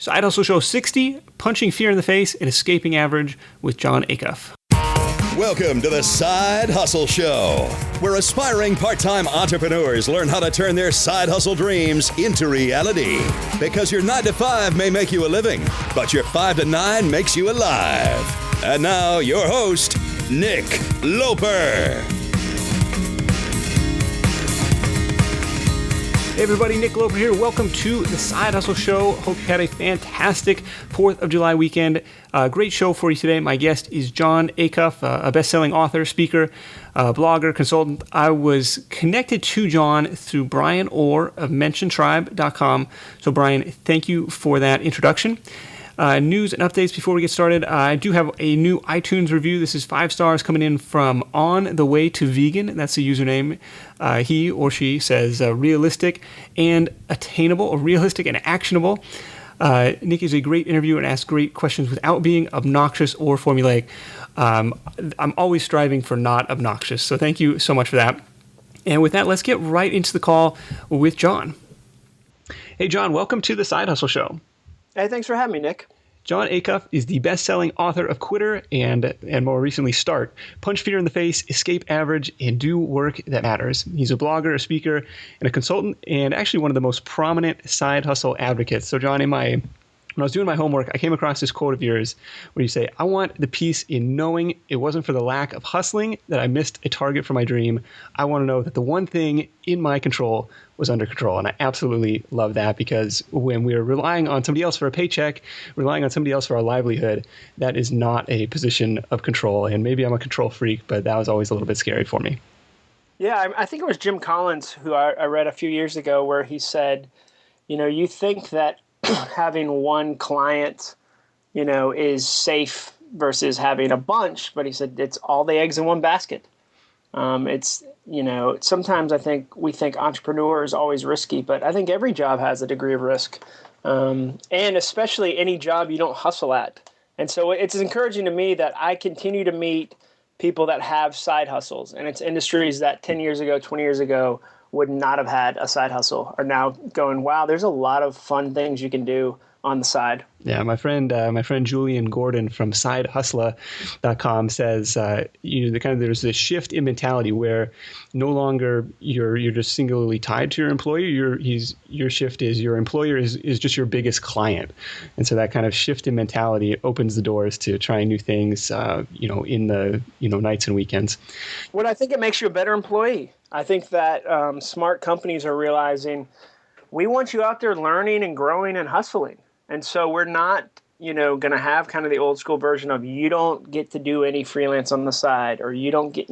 Side Hustle Show 60, Punching Fear in the Face and Escaping Average with Jon Acuff. Welcome to the Side Hustle Show, where aspiring part-time entrepreneurs learn how to turn their side hustle dreams into reality. Because your 9 to 5 may make you a living, but your 5 to 9 makes you alive. And now, your host, Nick Loper. Hey everybody, Nick Loper here. Welcome to the Side Hustle Show. Hope you had a fantastic 4th of July weekend. Great show for you today. My guest is Jon Acuff, a best-selling author, speaker, blogger, consultant. I was connected to Jon through Brian Orr of MentionTribe.com. So Brian, thank you for that introduction. News and updates before we get started. I do have a new iTunes review. This is 5 stars coming in from On the Way to Vegan. That's the username. He or she says realistic and attainable, or realistic and actionable. Nick is a great interviewer and asks great questions without being obnoxious or formulaic. I'm always striving for not obnoxious. So thank you so much for that. And with that, let's get right into the call with Jon. Hey, Jon, welcome to the Side Hustle Show. Hey, thanks for having me, Nick. Jon Acuff is the best-selling author of Quitter and more recently Start, Punch Fear in the Face, Escape Average, and Do Work That Matters. He's a blogger, a speaker, and a consultant, and actually one of the most prominent side hustle advocates. So, Jon, when I was doing my homework, I came across this quote of yours where you say, "I want the peace in knowing it wasn't for the lack of hustling that I missed a target for my dream. I want to know that the one thing in my control was under control." And I absolutely love that, because when we're relying on somebody else for a paycheck, relying on somebody else for our livelihood, that is not a position of control. And maybe I'm a control freak, but that was always a little bit scary for me. Yeah, I think it was Jim Collins who I read a few years ago where he said, you think that having one client, is safe versus having a bunch, but he said it's all the eggs in one basket. Sometimes I think we think entrepreneur is always risky, but I think every job has a degree of risk, and especially any job you don't hustle at. And so it's encouraging to me that I continue to meet people that have side hustles, and it's industries that 10 years ago, 20 years ago would not have had a side hustle are now going, wow, there's a lot of fun things you can do on the side. Yeah, my friend Julian Gordon from SideHustler.com says, there's this shift in mentality where no longer you're just singularly tied to your employer. Your shift is your employer is just your biggest client, and so that kind of shift in mentality opens the doors to trying new things. In the nights and weekends. Well, I think it makes you a better employee. I think that smart companies are realizing we want you out there learning and growing and hustling. And so we're not, going to have kind of the old school version of you don't get to do any freelance on the side, or you don't get,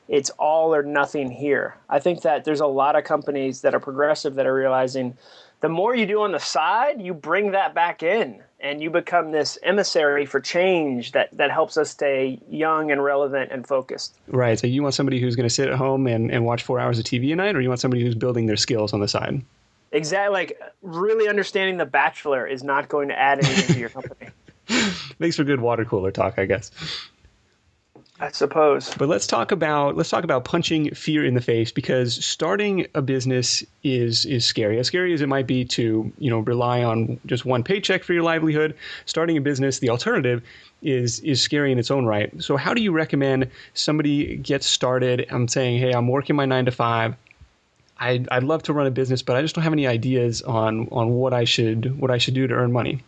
it's all or nothing here. I think that there's a lot of companies that are progressive that are realizing the more you do on the side, you bring that back in and you become this emissary for change that helps us stay young and relevant and focused. Right. So you want somebody who's going to sit at home and watch 4 hours of TV a night, or you want somebody who's building their skills on the side? Exactly. Like really understanding The Bachelor is not going to add anything to your company. Makes for good water cooler talk, I guess. I suppose. But let's talk about punching fear in the face, because starting a business is scary. As scary as it might be to, rely on just one paycheck for your livelihood, starting a business, the alternative is scary in its own right. So how do you recommend somebody gets started? I'm saying, hey, I'm working my 9 to 5. I'd love to run a business, but I just don't have any ideas on what I should do to earn money.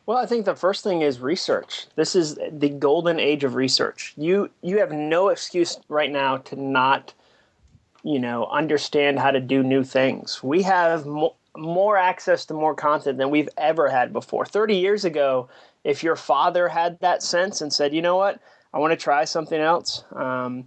Well, I think the first thing is research. This is the golden age of research. You have no excuse right now to not, understand how to do new things. We have more access to more content than we've ever had before. 30 years ago, if your father had that sense and said, you know what, I want to try something else. I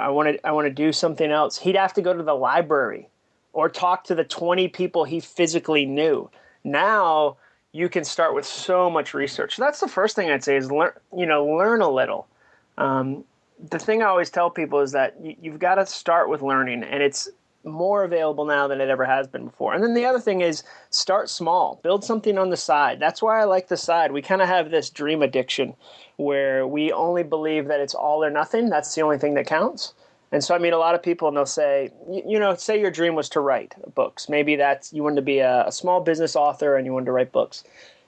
want to do something else. He'd have to go to the library or talk to the 20 people he physically knew. Now you can start with so much research. So that's the first thing I'd say is learn a little. The thing I always tell people is that you've got to start with learning, and it's more available now than it ever has been before. And then the other thing is start small, build something on the side. That's why I like the side. We kind of have this dream addiction where we only believe that it's all or nothing. That's the only thing that counts. And so I meet a lot of people, and they'll say, say your dream was to write books. Maybe that's you wanted to be a small business author and you wanted to write books.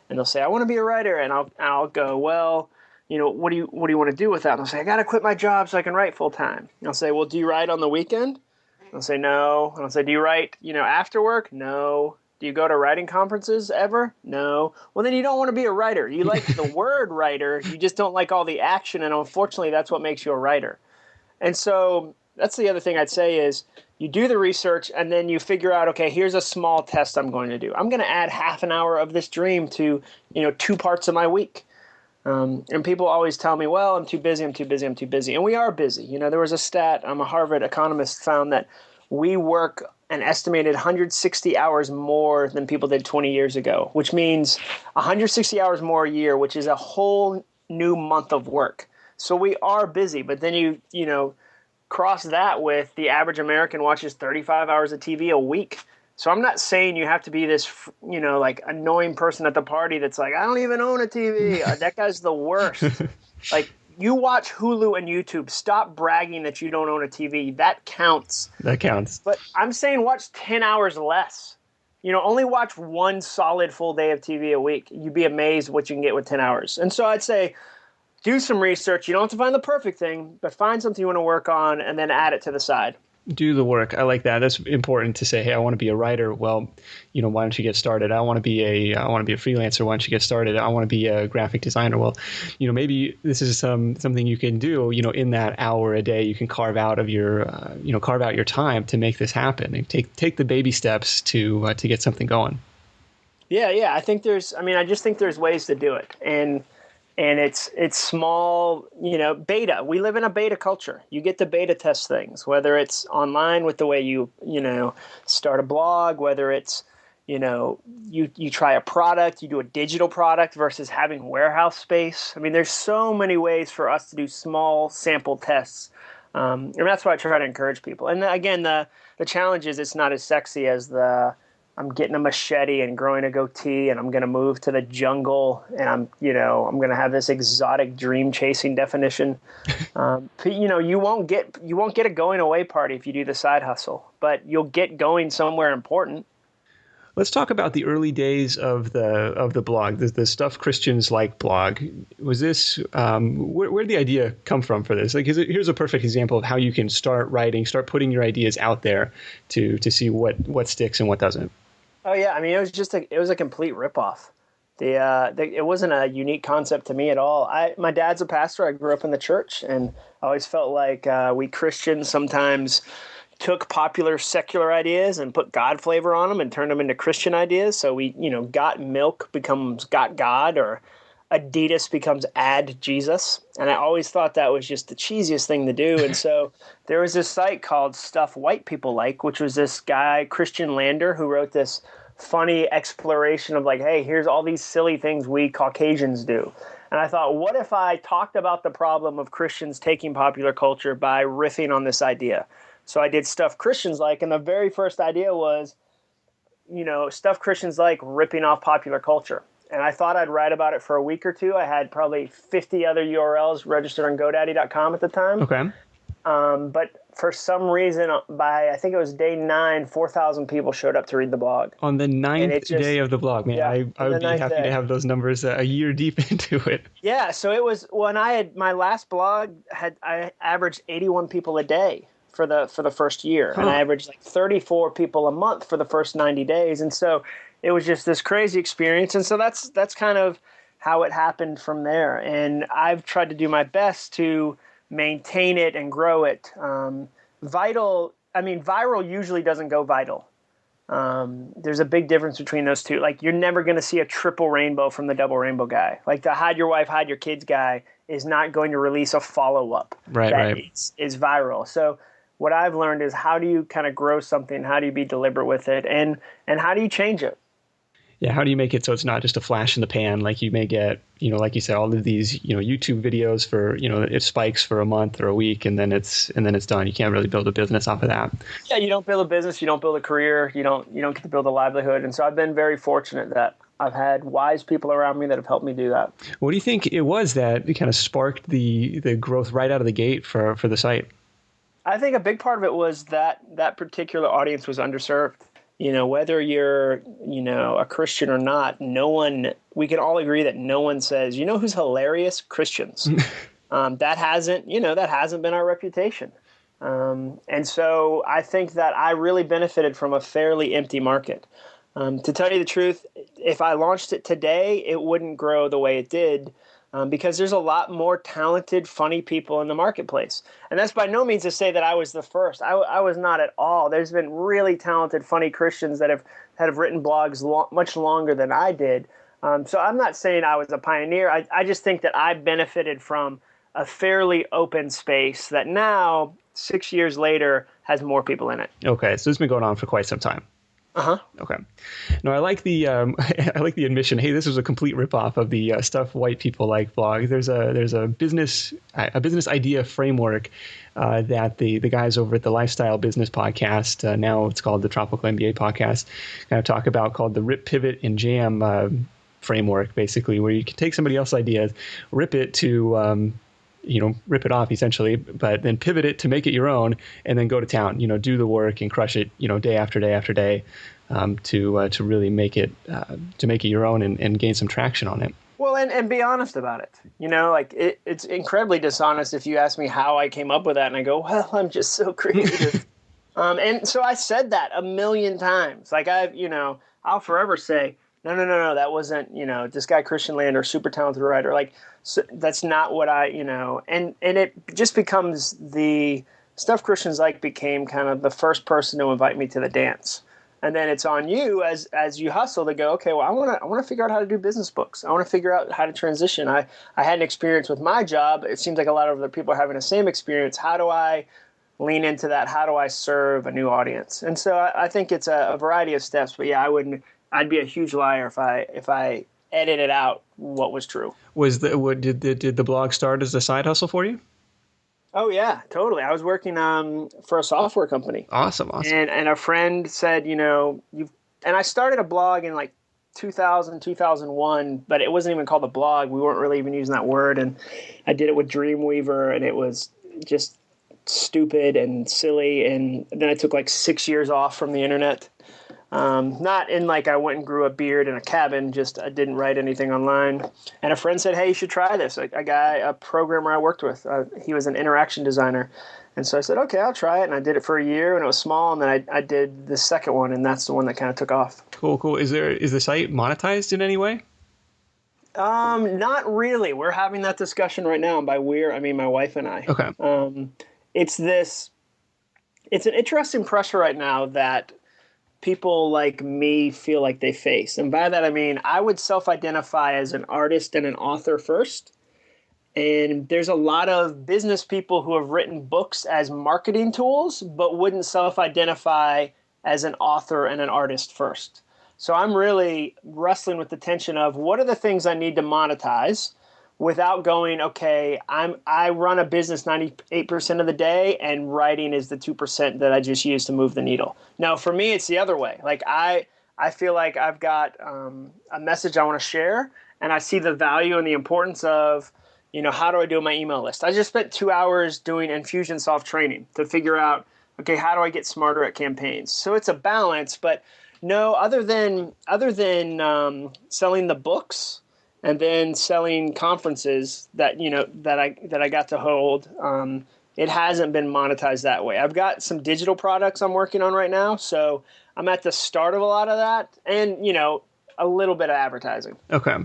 And they'll say, I want to be a writer. And I'll go, well, what do you want to do with that? And they'll say, I got to quit my job so I can write full time. And I'll say, well, do you write on the weekend? And I'll say, no. And I'll say, do you write, after work? No. Do you go to writing conferences ever? No. Well, then you don't want to be a writer. You like the word writer. You just don't like all the action. And unfortunately, that's what makes you a writer. And so that's the other thing I'd say is you do the research and then you figure out, okay, here's a small test I'm going to do. I'm going to add half an hour of this dream to, 2 parts of my week. And people always tell me, well, I'm too busy. And we are busy. There was a stat, I'm a Harvard economist, found that we work an estimated 160 hours more than people did 20 years ago, which means 160 hours more a year, which is a whole new month of work. So we are busy, but then you cross that with the average American watches 35 hours of TV a week. So I'm not saying you have to be this, like annoying person at the party that's like, I don't even own a TV. That guy's the worst. Like, you watch Hulu and YouTube. Stop bragging that you don't own a TV. That counts. That counts. But I'm saying watch 10 hours less. Only watch one solid full day of TV a week. You'd be amazed what you can get with 10 hours. And so I'd say do some research. You don't have to find the perfect thing, but find something you want to work on and then add it to the side. Do the work. I like that. That's important to say, hey, I want to be a writer. Well, why don't you get started? I want to be a freelancer. Why don't you get started? I want to be a graphic designer. Well, maybe this is something you can do, in that hour a day you can carve out of your, carve out your time to make this happen and take the baby steps to get something going. Yeah. I just think there's ways to do it. And it's small, beta. We live in a beta culture. You get to beta test things, whether it's online with the way you start a blog, whether it's, you try a product, you do a digital product versus having warehouse space. I mean, there's so many ways for us to do small sample tests. And that's why I try to encourage people. And again, the challenge is it's not as sexy as I'm getting a machete and growing a goatee and I'm going to move to the jungle and I'm going to have this exotic dream chasing definition. But, you won't get a going away party if you do the side hustle, but you'll get going somewhere important. Let's talk about the early days of the blog, the Stuff Christians Like blog. Was this where did the idea come from for this? Like, here's a perfect example of how you can start putting your ideas out there to see what sticks and what doesn't. Oh yeah, I mean, it was a complete ripoff. It wasn't a unique concept to me at all. My dad's a pastor. I grew up in the church, and I always felt like we Christians sometimes took popular secular ideas and put God flavor on them and turned them into Christian ideas. So we, got milk becomes got God, or Adidas becomes Ad Jesus. And I always thought that was just the cheesiest thing to do. And so there was this site called Stuff White People Like, which was this guy, Christian Lander, who wrote this funny exploration of like, hey, here's all these silly things we Caucasians do. And I thought, what if I talked about the problem of Christians taking popular culture by riffing on this idea? So I did Stuff Christians Like, and the very first idea was, Stuff Christians Like ripping off popular culture. And I thought I'd write about it for a week or two. I had probably 50 other URLs registered on GoDaddy.com at the time. Okay. But for some reason, I think it was day 9, 4,000 people showed up to read the blog. On the 9th day of the blog, man, yeah, I would be happy to have those numbers a year deep into it. Yeah, so it was when I had my last blog, I averaged 81 people a day for the first year, and I averaged like 34 people a month for the first 90 days, and so it was just this crazy experience. And so that's kind of how it happened from there. And I've tried to do my best to maintain it and grow it. Viral usually doesn't go vital. There's a big difference between those two. Like, you're never going to see a triple rainbow from the double rainbow guy. Like, the hide your wife, hide your kids guy is not going to release a follow-up right. is viral. So what I've learned is, how do you kind of grow something? How do you be deliberate with it? And how do you change it? Yeah, how do you make it so it's not just a flash in the pan? Like, you may get, like you said, all of these, YouTube videos for, it spikes for a month or a week, and then it's done. You can't really build a business off of that. Yeah, you don't build a business, you don't build a career, you don't get to build a livelihood. And so I've been very fortunate that I've had wise people around me that have helped me do that. What do you think it was that kind of sparked the growth right out of the gate for the site? I think a big part of it was that particular audience was underserved. Whether you're, a Christian or not, we can all agree that no one says, who's hilarious? Christians. That hasn't been our reputation. And so I think that I really benefited from a fairly empty market. To tell you the truth, if I launched it today, it wouldn't grow the way it did. Because there's a lot more talented, funny people in the marketplace. And that's by no means to say that I was the first. I was not at all. There's been really talented, funny Christians that have written blogs much longer than I did. So I'm not saying I was a pioneer. I just think that I benefited from a fairly open space that now, 6 years later, has more people in it. Okay, so it's been going on for quite some time. Uh-huh. Okay. No, I like the I like the admission. Hey, this was a complete ripoff of the Stuff White People Like blog. There's a business idea framework that the guys over at the Lifestyle Business Podcast, now it's called the Tropical MBA Podcast, kind of talk about, called the Rip, Pivot, and Jam framework, basically, where you can take somebody else's ideas, rip it to rip it off essentially, but then pivot it to make it your own, and then go to town, do the work and crush it, day after day after day, to really make it your own and gain some traction on it. Well, and be honest about it. It's incredibly dishonest if you ask me how I came up with that, and I go, well, I'm just so creative. And so I said that a million times. I'll forever say, no, that wasn't, this guy Christian Lander, super talented writer. So that's not what and it just becomes the Stuff Christians Like became kind of the first person to invite me to the dance. And then it's on you as you hustle to go, okay, well, I want to figure out how to do business books. I want to figure out how to transition. I had an experience with my job. It seems like a lot of other people are having the same experience. How do I lean into that? How do I serve a new audience? And so I think it's a variety of steps, but yeah, I'd be a huge liar if I edited out what was true. Did the blog start as a side hustle for you? Oh yeah, totally. I was working for a software company. Awesome. And a friend said, and I started a blog in 2000, 2001, but it wasn't even called a blog. We weren't really even using that word. And I did it with Dreamweaver, and it was just stupid and silly. And then I took 6 years off from the internet. Not in I went and grew a beard in a cabin, just I didn't write anything online. And a friend said, hey, you should try this. A programmer I worked with, he was an interaction designer. And so I said, okay, I'll try it. And I did it for a year, and it was small. And then I did the second one, and that's the one that kind of took off. Cool. Is the site monetized in any way? Not really. We're having that discussion right now. And by I mean my wife and I. Okay. It's an interesting pressure right now that people like me feel like they face. And by that, I mean, I would self-identify as an artist and an author first. And there's a lot of business people who have written books as marketing tools, but wouldn't self-identify as an author and an artist first. So I'm really wrestling with the tension of what are the things I need to monetize without going, okay, I run a business 98% of the day, and writing is the 2% that I just use to move the needle. Now, for me, it's the other way. I feel like I've got a message I want to share, and I see the value and the importance of, how do I do my email list? I just spent 2 hours doing Infusionsoft training to figure out, okay, how do I get smarter at campaigns? So it's a balance, but no, other than selling the books and then selling conferences that I got to hold, it hasn't been monetized that way. I've got some digital products I'm working on right now, so I'm at the start of a lot of that, and a little bit of advertising. Okay.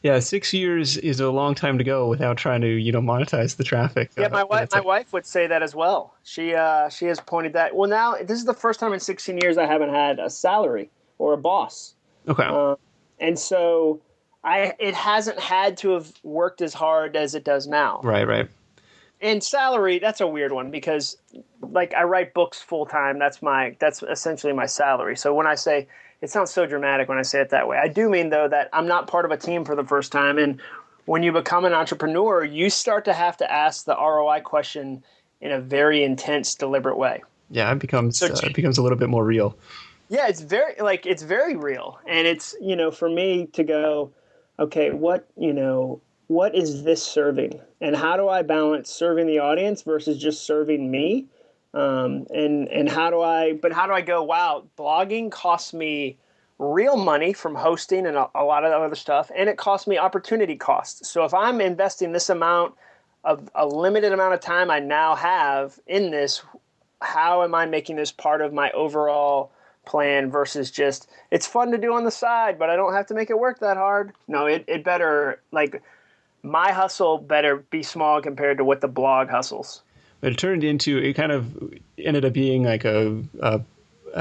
Yeah, 6 years is a long time to go without trying to monetize the traffic. Yeah, my wife would say that as well. She has pointed that. Well, now this is the first time in 16 years I haven't had a salary or a boss. Okay. And so it hasn't had to have worked as hard as it does now. Right. And salary, that's a weird one because I write books full time. That's essentially my salary. So when I say, it sounds so dramatic when I say it that way. I do mean, though, that I'm not part of a team for the first time. And when you become an entrepreneur, you start to have to ask the ROI question in a very intense, deliberate way. Yeah, it becomes a little bit more real. Yeah, it's very real. And it's, for me to go, okay, what is this serving? And how do I balance serving the audience versus just serving me? And how do I go, wow, blogging costs me real money from hosting and a lot of other stuff, and it costs me opportunity costs. So if I'm investing this amount of a limited amount of time I now have in this, how am I making this part of my overall plan versus just, it's fun to do on the side, but I don't have to make it work that hard? No, it better, like, my hustle better be small compared to what the blog hustles. But it kind of ended up being like a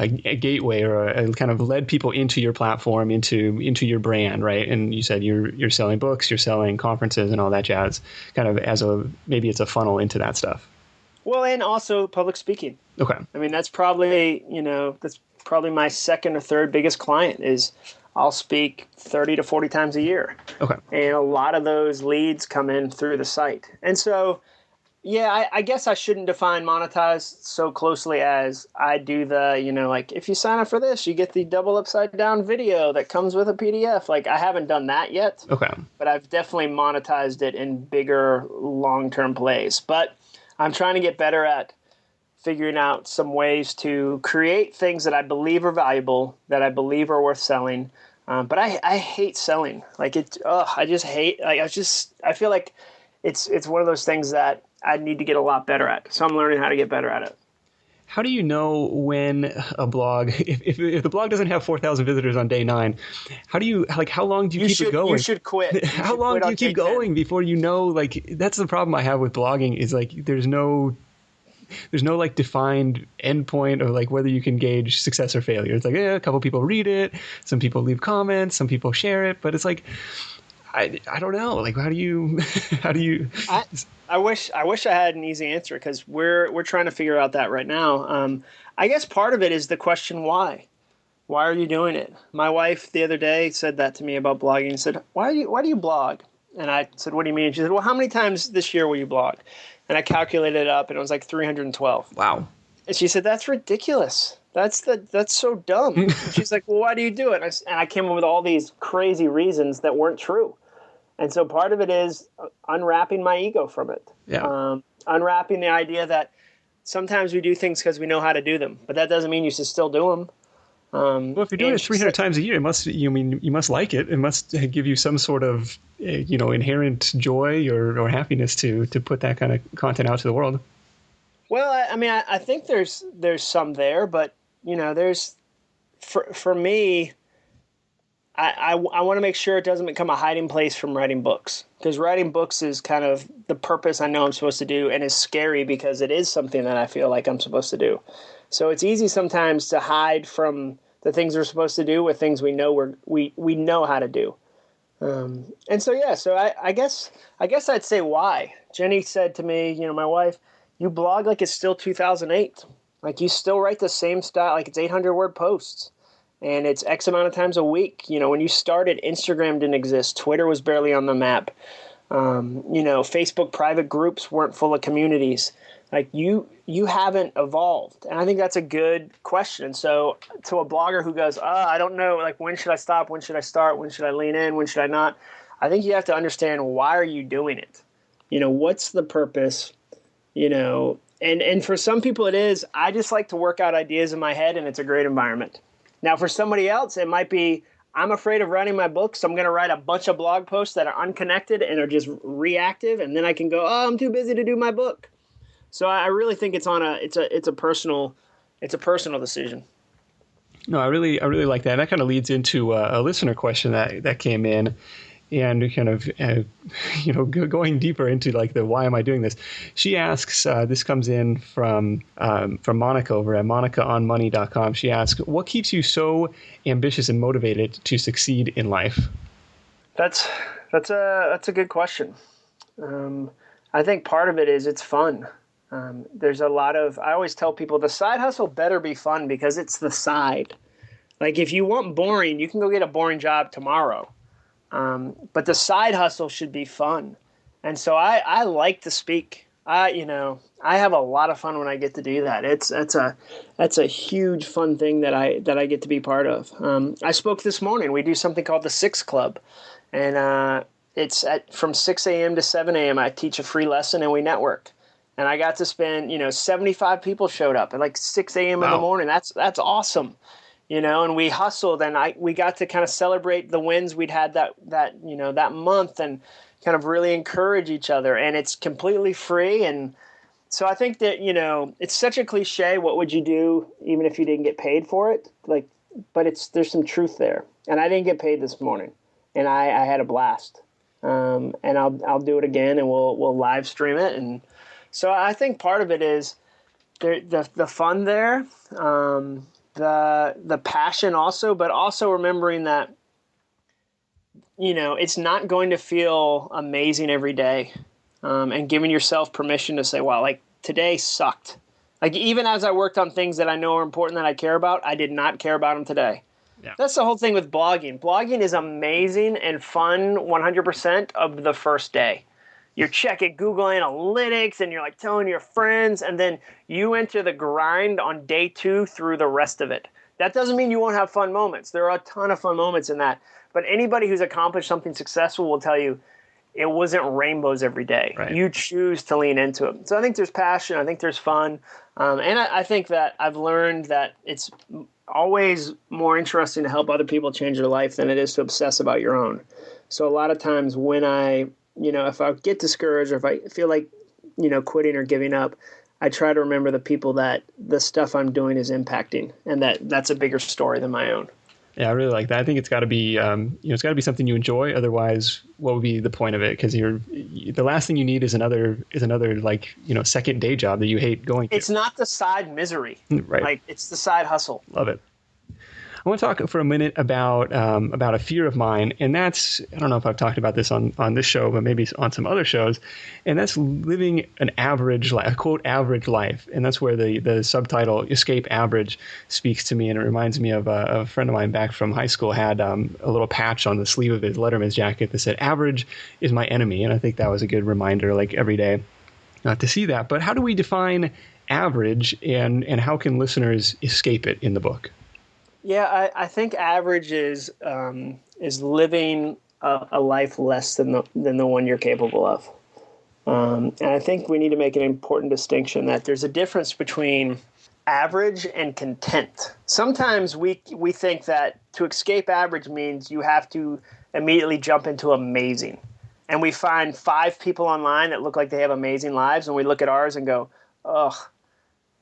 gateway, or a kind of led people into your platform, into your brand, right? And you said you're selling books, you're selling conferences and all that jazz, kind of maybe it's a funnel into that stuff. Well, and also public speaking. Okay. I mean, that's probably my second or third biggest client is I'll speak 30 to 40 times a year. Okay. And a lot of those leads come in through the site. And so, yeah, I guess I shouldn't define monetize so closely as I do like if you sign up for this, you get the double upside down video that comes with a PDF. Like, I haven't done that yet. Okay. But I've definitely monetized it in bigger long-term plays. But I'm trying to get better at figuring out some ways to create things that I believe are valuable, that I believe are worth selling. But I hate selling. Like, I just hate. Like, I feel like it's one of those things that I need to get a lot better at. So I'm learning how to get better at it. How do you know when a blog, if the blog doesn't have 4,000 visitors on day 9, how long do you keep it going? You should quit. How long do you keep going before you know, like, that's the problem I have with blogging is, like, there's no like defined endpoint of, like, whether you can gauge success or failure. It's like, a couple people read it, some people leave comments, some people share it, but it's like, I don't know. Like, how do you? I wish I had an easy answer, because we're trying to figure out that right now. I guess part of it is the question why. Why are you doing it? My wife the other day said that to me about blogging. And said, why do you blog? And I said, what do you mean? She said, well, how many times this year will you blog? And I calculated it up, and it was like 312. Wow. And she said, that's ridiculous. That's so dumb. And she's like, well, why do you do it? And I came up with all these crazy reasons that weren't true. And so part of it is unwrapping my ego from it. Yeah. Unwrapping the idea that sometimes we do things because we know how to do them, but that doesn't mean you should still do them. Well, if you're doing it 300 times a year, you must like it. It must give you some sort of inherent joy or happiness to put that kind of content out to the world. Well, I think there's some there, but there's for me. I want to make sure it doesn't become a hiding place from writing books, because writing books is kind of the purpose I know I'm supposed to do, and is scary because it is something that I feel like I'm supposed to do. So it's easy sometimes to hide from the things we're supposed to do with things we know we know how to do. And so I guess I'd say why. Jenny said to me, my wife, you blog like it's still 2008. Like, you still write the same style, like it's 800-word posts. And it's X amount of times a week. When you started, Instagram didn't exist. Twitter was barely on the map. Facebook private groups weren't full of communities. Like, you haven't evolved. And I think that's a good question. So to a blogger who goes, I don't know, like, when should I stop? When should I start? When should I lean in? When should I not? I think you have to understand, why are you doing it? What's the purpose? And for some people it is, I just like to work out ideas in my head, and it's a great environment. Now, for somebody else, it might be, I'm afraid of writing my book, so I'm going to write a bunch of blog posts that are unconnected and are just reactive, and then I can go, I'm too busy to do my book. So I really think it's a personal decision. No, I really like that. And that kind of leads into a listener question that came in, and kind of going deeper into, like, the why am I doing this. She asks, this comes in from Monica over at monicaonmoney.com. She asks, what keeps you so ambitious and motivated to succeed in life? That's a good question. I think part of it is it's fun. There's a lot of, I always tell people, the side hustle better be fun, because it's the side. Like, if you want boring, you can go get a boring job tomorrow. But the side hustle should be fun. And so I like to speak. I have a lot of fun when I get to do that. That's a huge fun thing that I get to be part of. I spoke this morning. We do something called the 6 Club, and it's from 6 a.m. to 7 a.m. I teach a free lesson, and we network. And I got to spend, 75 people showed up at like 6 a.m. in the morning. That's awesome. And we hustled, and we got to kind of celebrate the wins we'd had that month, and kind of really encourage each other. And it's completely free. And so I think that, it's such a cliche. What would you do even if you didn't get paid for it? But there's some truth there. And I didn't get paid this morning, and I had a blast. And I'll do it again, and we'll live stream it. And so I think part of it is the fun there, the passion also, but also remembering that, it's not going to feel amazing every day, and giving yourself permission to say, wow, like today sucked. Like even as I worked on things that I know are important that I care about, I did not care about them today. Yeah. That's the whole thing with blogging. Blogging is amazing and fun 100% of the first day. You're checking Google Analytics and you're like telling your friends, and then you enter the grind on day 2 through the rest of it. That doesn't mean you won't have fun moments. There are a ton of fun moments in that. But anybody who's accomplished something successful will tell you it wasn't rainbows every day. Right. You choose to lean into it. So I think there's passion. I think there's fun. And I think that I've learned that it's always more interesting to help other people change their life than it is to obsess about your own. So a lot of times when if I get discouraged or if I feel like, quitting or giving up, I try to remember the people that the stuff I'm doing is impacting, and that's a bigger story than my own. Yeah, I really like that. I think it's got to be, it's got to be something you enjoy. Otherwise, what would be the point of it? Because the last thing you need is another second day job that you hate going to. It's not the side misery, right? Like it's the side hustle. Love it. I want to talk for a minute about a fear of mine, and that's, I don't know if I've talked about this on this show, but maybe on some other shows, and that's living an average life, a quote average life, and that's where the subtitle "Escape Average" speaks to me, and it reminds me of a friend of mine back from high school had a little patch on the sleeve of his Letterman's jacket that said "Average is my enemy," and I think that was a good reminder, like every day, to see that. But how do we define average, and how can listeners escape it in the book? Yeah, I think average is living a life less than the one you're capable of, and I think we need to make an important distinction that there's a difference between average and content. Sometimes we think that to escape average means you have to immediately jump into amazing, and we find 5 people online that look like they have amazing lives, and we look at ours and go, ugh.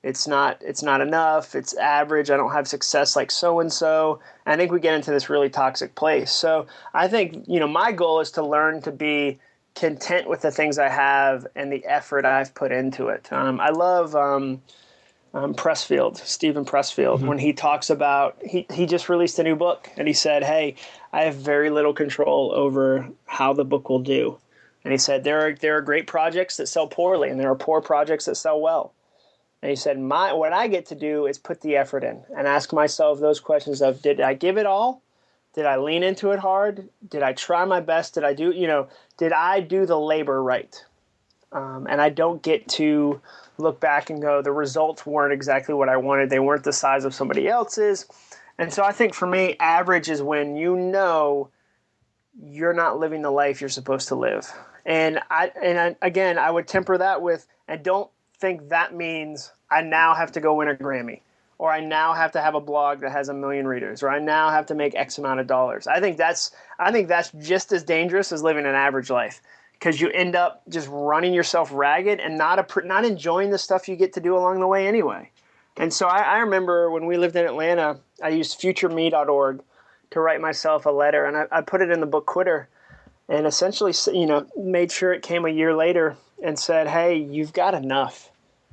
It's not enough. It's average. I don't have success like so-and-so. And I think we get into this really toxic place. So I think, my goal is to learn to be content with the things I have and the effort I've put into it. I love Stephen Pressfield, when he talks about, he just released a new book, and he said, hey, I have very little control over how the book will do. And he said, there are great projects that sell poorly, and there are poor projects that sell well. And he said, what I get to do is put the effort in and ask myself those questions of, did I give it all? Did I lean into it hard? Did I try my best? Did I do the labor right? And I don't get to look back and go, the results weren't exactly what I wanted. They weren't the size of somebody else's. And so I think for me, average is when you're not living the life you're supposed to live. And I would temper that with, and don't think that means I now have to go win a Grammy, or I now have to have a blog that has 1 million readers, or I now have to make X amount of dollars. I think that's just as dangerous as living an average life, because you end up just running yourself ragged and not enjoying the stuff you get to do along the way anyway. And so I remember when we lived in Atlanta, I used futureme.org to write myself a letter, and I put it in the book Quitter, and essentially, made sure it came a year later and said, hey, you've got enough.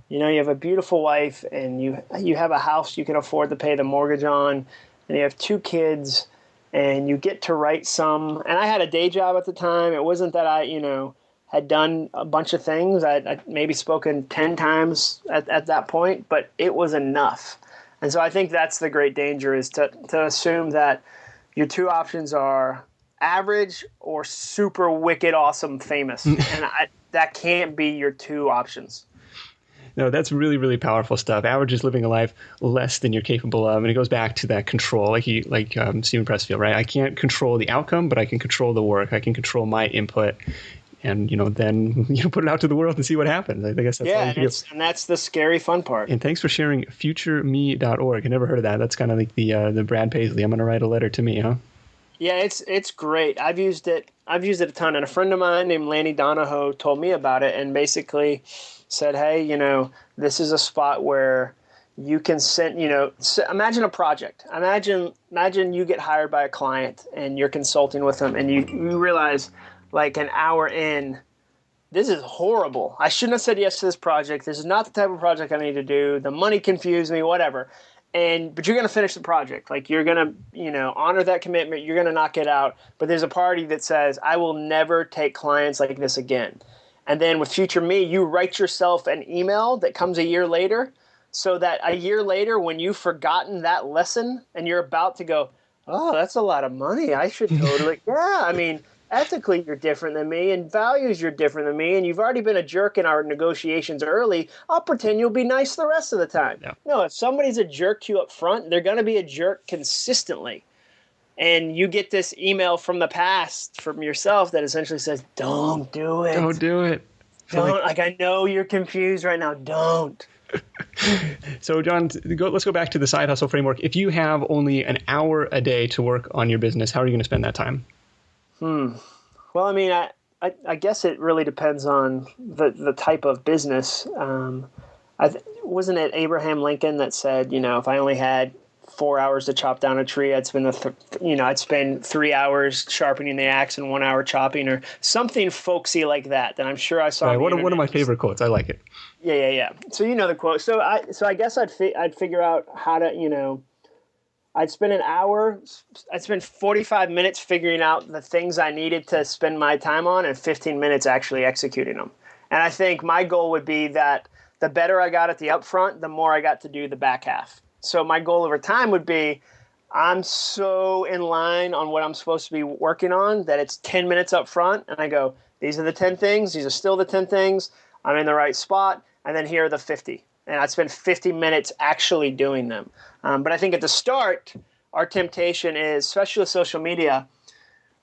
You have a beautiful wife, and you have a house you can afford to pay the mortgage on, and you have 2 kids, and you get to write some. And I had a day job at the time. It wasn't that I, had done a bunch of things. I'd maybe spoken 10 times at that point, but it was enough. And so I think that's the great danger, is to assume that your 2 options are average or super wicked awesome famous. And that can't be your 2 options. No, that's really, really powerful stuff. Average is living a life less than you're capable of. And it goes back to that control, like Stephen Pressfield, right? I can't control the outcome, but I can control the work. I can control my input. and then put it out to the world and see what happens. I guess that's all you can do. And that's the scary fun part. And thanks for sharing futureme.org. I never heard of that. That's kind of like the Brad Paisley. I'm going to write a letter to me, huh? Yeah, it's great. I've used it a ton, and a friend of mine named Lanny Donahoe told me about it and basically said, hey, this is a spot where you can send, imagine a project. Imagine you get hired by a client and you're consulting with them and you realize like an hour in, this is horrible. I shouldn't have said yes to this project. This is not the type of project I need to do. The money confused me, whatever. But you're going to finish the project. Like you're going to, honor that commitment. You're going to knock it out. But there's a party that says, I will never take clients like this again. And then with Future Me, you write yourself an email that comes a year later, so that a year later when you've forgotten that lesson and you're about to go, oh, that's a lot of money. I should totally, ethically you're different than me, and values you're different than me, and you've already been a jerk in our negotiations early. I'll pretend you'll be nice the rest of the time. Yeah. No, if somebody's a jerk to you up front, they're going to be a jerk consistently. And you get this email from the past from yourself that essentially says, don't do it. Don't do it. Don't. Like I know you're confused right now. Don't. So, Jon, let's go back to the side hustle framework. If you have only an hour a day to work on your business, how are you going to spend that time? Well, I guess it really depends on the type of business. Wasn't it Abraham Lincoln that said, if I only had 4 hours to chop down a tree, I'd spend I'd spend 3 hours sharpening the axe and 1 hour chopping, or something folksy like that. That I'm sure I saw. Right, one of my favorite quotes. I like it. Yeah. So the quote. So I guess I'd figure out how to I'd spend 45 minutes figuring out the things I needed to spend my time on and 15 minutes actually executing them. And I think my goal would be that the better I got at the upfront, the more I got to do the back half. So my goal over time would be I'm so in line on what I'm supposed to be working on that it's 10 minutes up front and I go, these are the 10 things. These are still the 10 things. I'm in the right spot. And then here are the 50. And I'd spend 50 minutes actually doing them. But I think at the start, our temptation is, especially with social media,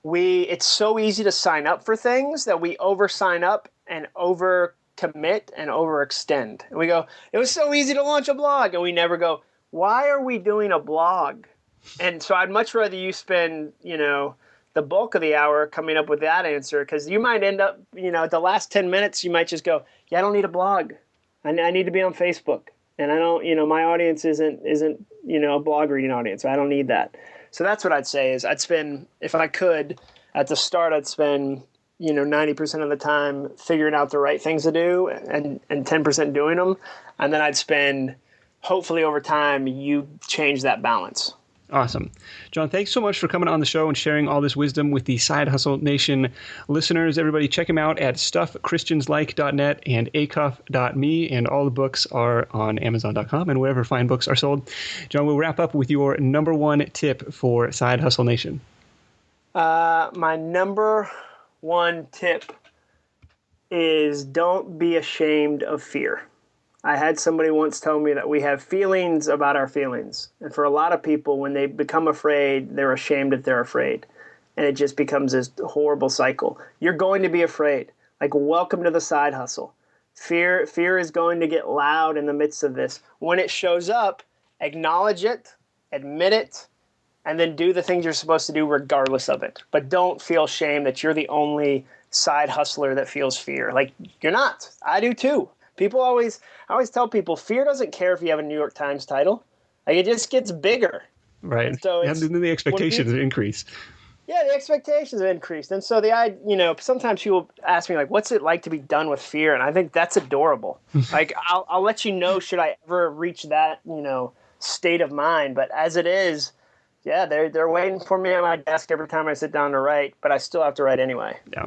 it's so easy to sign up for things that we over sign up and over commit and overextend. And we go, it was so easy to launch a blog. And we never go, why are we doing a blog? And so I'd much rather you spend, the bulk of the hour coming up with that answer, because you might end up, at the last 10 minutes, you might just go, yeah, I don't need a blog. I need to be on Facebook. And I don't, my audience isn't, a blog reading audience. So I don't need that. So that's what I'd say is I'd spend, if I could, at the start, I'd spend, 90% of the time figuring out the right things to do and 10% doing them. And then I'd spend, hopefully over time, you change that balance. Awesome. Jon, thanks so much for coming on the show and sharing all this wisdom with the Side Hustle Nation listeners. Everybody check him out at stuffchristianslike.net and acuff.me, and all the books are on amazon.com and wherever fine books are sold. Jon, we'll wrap up with your number one tip for Side Hustle Nation. My number one tip is don't be ashamed of fear. I had somebody once tell me that we have feelings about our feelings. And for a lot of people, when they become afraid, they're ashamed that they're afraid. And it just becomes this horrible cycle. You're going to be afraid. Like, welcome to the side hustle. Fear is going to get loud in the midst of this. When it shows up, acknowledge it, admit it, and then do the things you're supposed to do regardless of it. But don't feel shame that you're the only side hustler that feels fear. Like, you're not. I do too. I always tell people, fear doesn't care if you have a New York Times title. Like, it just gets bigger. Right. And so the expectations increase. Yeah, the expectations have increased. And so sometimes people ask me, like, what's it like to be done with fear? And I think that's adorable. Like, I'll let you know should I ever reach that, state of mind. But as it is, yeah, they're waiting for me at my desk every time I sit down to write, but I still have to write anyway. Yeah.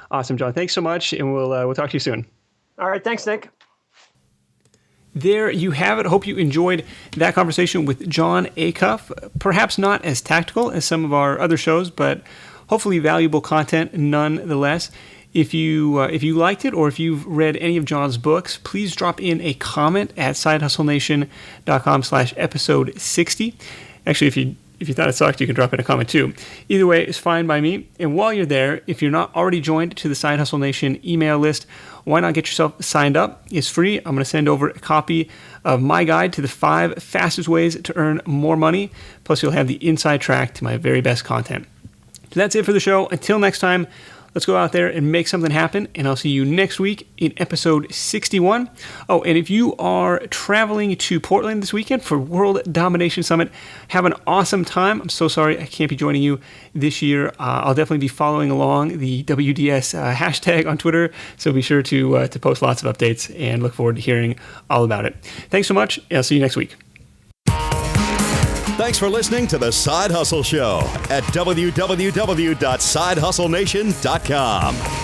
Awesome, Jon. Thanks so much, and we'll talk to you soon. All right. Thanks, Nick. There you have it. Hope you enjoyed that conversation with Jon Acuff. Perhaps not as tactical as some of our other shows, but hopefully valuable content nonetheless. If you liked it, or if you've read any of Jon's books, please drop in a comment at sidehustlenation.com/episode 60. Actually, If you thought it sucked, you can drop in a comment too. Either way is fine by me. And while you're there, if you're not already joined to the Side Hustle Nation email list, why not get yourself signed up? It's free. I'm going to send over a copy of my guide to the 5 fastest ways to earn more money. Plus, you'll have the inside track to my very best content. So that's it for the show. Until next time, let's go out there and make something happen, and I'll see you next week in episode 61. Oh, and if you are traveling to Portland this weekend for World Domination Summit, have an awesome time. I'm so sorry I can't be joining you this year. I'll definitely be following along the WDS hashtag on Twitter, so be sure to post lots of updates and look forward to hearing all about it. Thanks so much, and I'll see you next week. Thanks for listening to The Side Hustle Show at www.sidehustlenation.com.